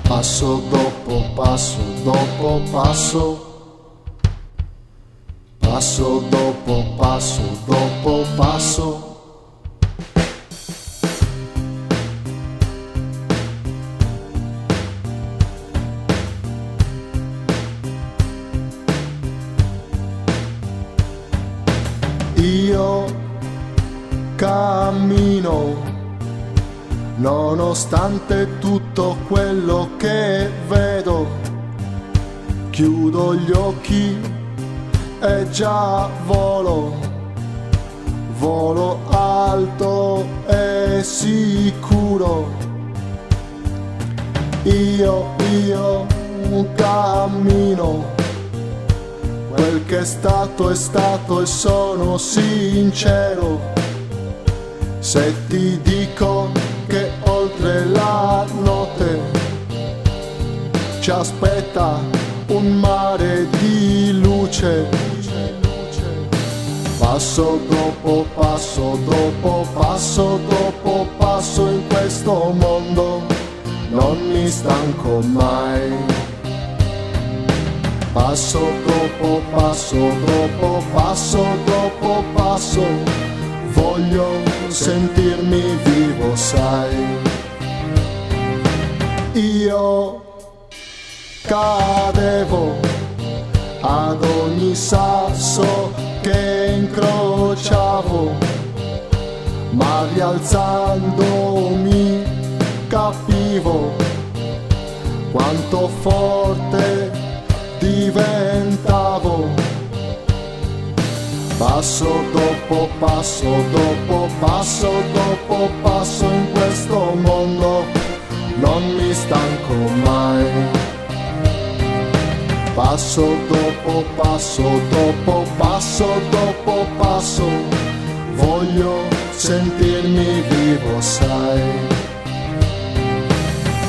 passo dopo passo dopo passo, passo dopo passo dopo passo. Io cammino nonostante tutto quello che vedo, chiudo gli occhi e già volo, volo alto e sicuro. Io cammino, quel che è stato e sono sincero. Se ti dico che oltre la notte ci aspetta un mare di luce, passo dopo passo dopo passo dopo passo in questo mondo non mi stanco mai. Passo dopo passo dopo passo dopo passo, voglio sentirmi vivo, sai. Io cadevo ad ogni sasso che incrociavo, ma rialzandomi capivo quanto forte diventavo. Passo dopo passo dopo passo dopo passo in questo mondo non mi stanco mai. Passo dopo passo dopo passo dopo passo, voglio sentirmi vivo, sai.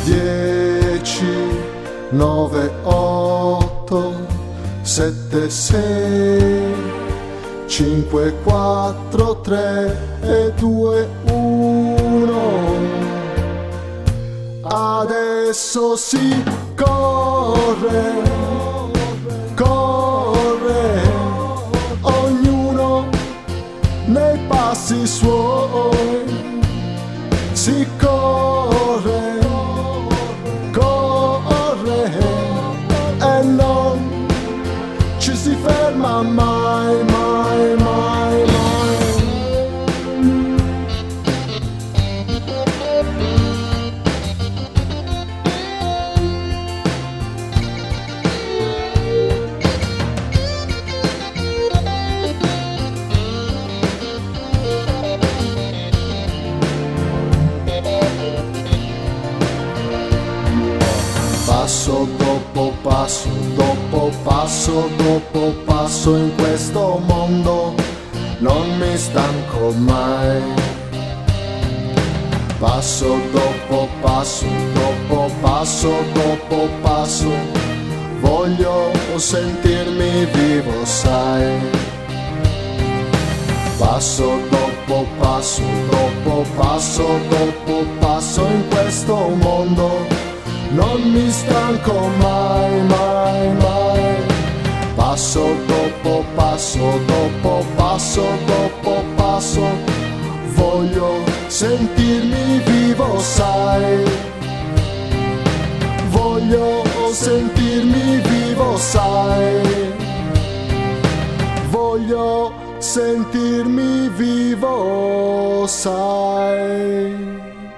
10, 9, 8, 7, 6, 5, 4, 3 e 2, 1. Adesso si corre, corre, ognuno nei passi suoi. Si corre, corre e non ci si ferma mai, mai, mai, mai. Passo dopo passo dopo passo dopo passo in questo mondo non mi stanco mai. Passo dopo passo dopo passo dopo passo, voglio sentirmi vivo, sai. Passo dopo passo dopo passo dopo passo in questo mondo non mi stanco mai, mai, mai. Passo dopo passo dopo passo dopo passo, voglio sentirmi vivo, sai. Voglio sentirmi vivo, sai. Voglio sentirmi vivo, sai.